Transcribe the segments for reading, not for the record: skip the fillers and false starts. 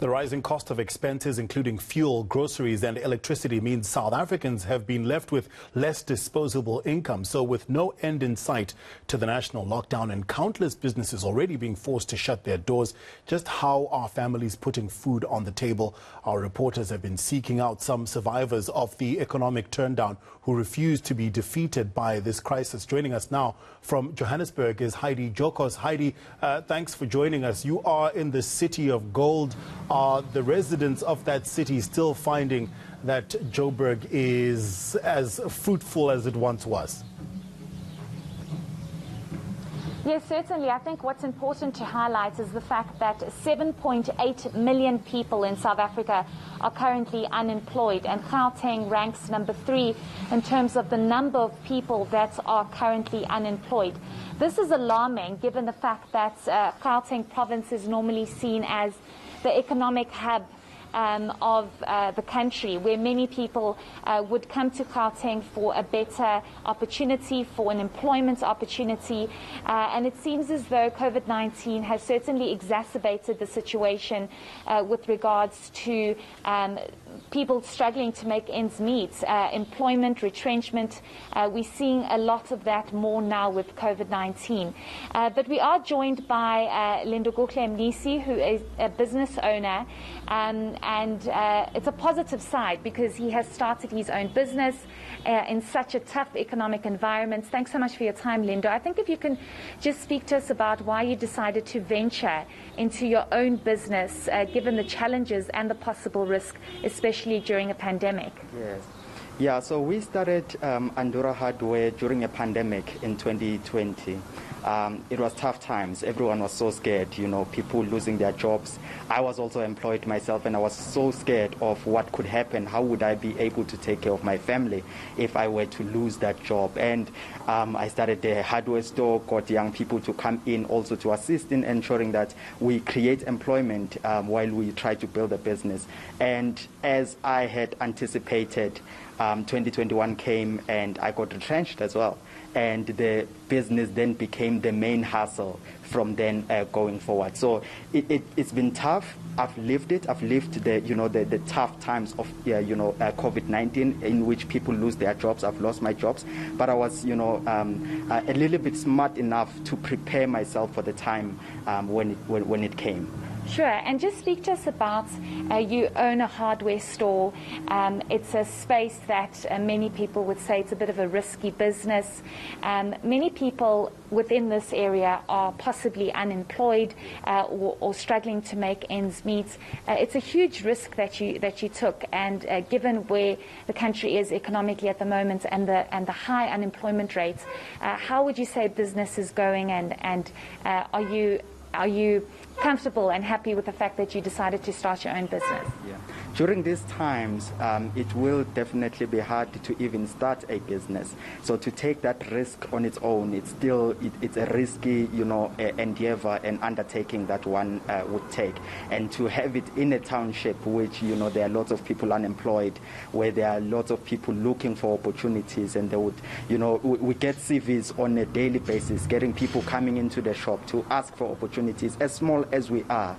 The rising cost of expenses, including fuel, groceries and electricity, means South Africans have been left with less disposable income. So with no end in sight to the national lockdown and countless businesses already being forced to shut their doors, just how are families putting food on the table? Our reporters have been seeking out some survivors of the economic turndown who refuse to be defeated by this crisis. Joining us now from Johannesburg is Heidi Jokos. Heidi, thanks for joining us. You are in the city of gold. Are the residents of that city still finding that Joburg is as fruitful as it once was? Yes, certainly. I think what's important to highlight is the fact that 7.8 million people in South Africa are currently unemployed, and Gauteng ranks number 3 in terms of the number of people that are currently unemployed. This is alarming given the fact that Gauteng province is normally seen as the economic hub of the country, where many people would come to Gauteng for a better opportunity, for an employment opportunity. And it seems as though COVID-19 has certainly exacerbated the situation with regards to people struggling to make ends meet, employment, retrenchment. We're seeing a lot of that more now with COVID-19. But we are joined by Lindokuhle Mnisi, who is a business owner. And it's a positive side because he has started his own business in such a tough economic environment. Thanks so much for your time, Lindo. I think if you can just speak to us about why you decided to venture into your own business, given the challenges and the possible risk, especially during a pandemic. Yes. Yeah, so we started ANDURA Hardware during a pandemic in 2020. It was tough times. Everyone was so scared, you know, people losing their jobs. I was also employed myself, and I was so scared of what could happen. How would I be able to take care of my family if I were to lose that job? And I started a hardware store, got young people to come in also to assist in ensuring that we create employment while we try to build a business. And as I had anticipated, 2021 came and I got retrenched as well. And the business then became the main hustle from then going forward. So it's been tough. I've lived it. I've lived the tough times of COVID-19, in which people lose their jobs. I've lost my jobs, but I was a little bit smart enough to prepare myself for the time when it came. Sure, and just speak to us about you own a hardware store. It's a space that many people would say it's a bit of a risky business. Many people within this area are possibly unemployed or struggling to make ends meet. It's a huge risk that you took, and given where the country is economically at the moment and the high unemployment rates, how would you say business is going, and are you comfortable and happy with the fact that you decided to start your own business? Yeah. During these times, it will definitely be hard to even start a business. So to take that risk on its own, it's a risky, endeavor and undertaking that one would take. And to have it in a township, which there are lots of people unemployed, where there are lots of people looking for opportunities, and they would, we get CVs on a daily basis, getting people coming into the shop to ask for opportunities, as small as we are,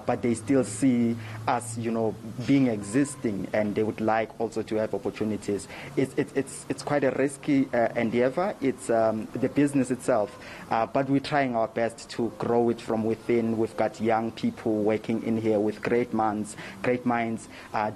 but they still see us, being existing, and they would like also to have opportunities. It's quite a risky endeavor. It's the business itself, but we're trying our best to grow it from within. We've got young people working in here with great minds,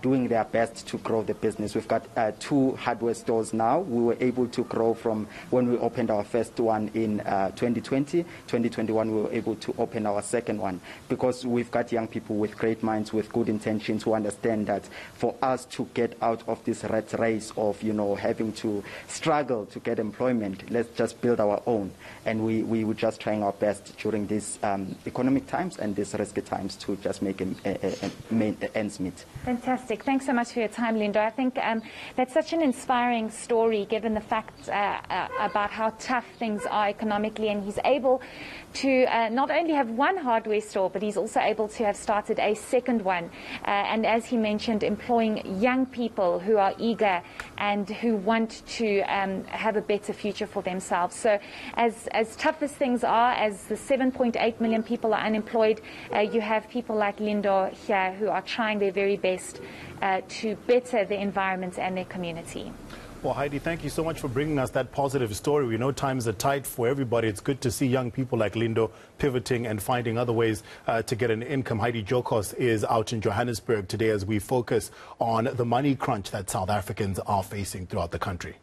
doing their best to grow the business. We've got 2 hardware stores now. We were able to grow from when we opened our first one in 2020. 2021, we were able to open our second one, because we've got young people with great minds, with good intentions, who understand that for us to get out of this rat race of having to struggle to get employment, let's just build our own. And we were just trying our best during these economic times and these risky times to just make ends meet. Fantastic. Thanks so much for your time, Lindo. I think that's such an inspiring story, given the fact about how tough things are economically, and he's able to not only have one hardware store, but he's also able to have started a second one. And as he mentioned, employing young people who are eager and who want to have a better future for themselves. So as tough as things are, as the 7.8 million people are unemployed, you have people like Lindo here who are trying their very best to better the environment and their community. Well, Heidi, thank you so much for bringing us that positive story. We know times are tight for everybody. It's good to see young people like Lindo pivoting and finding other ways to get an income. Heidi Jokos is out in Johannesburg today as we focus on the money crunch that South Africans are facing throughout the country.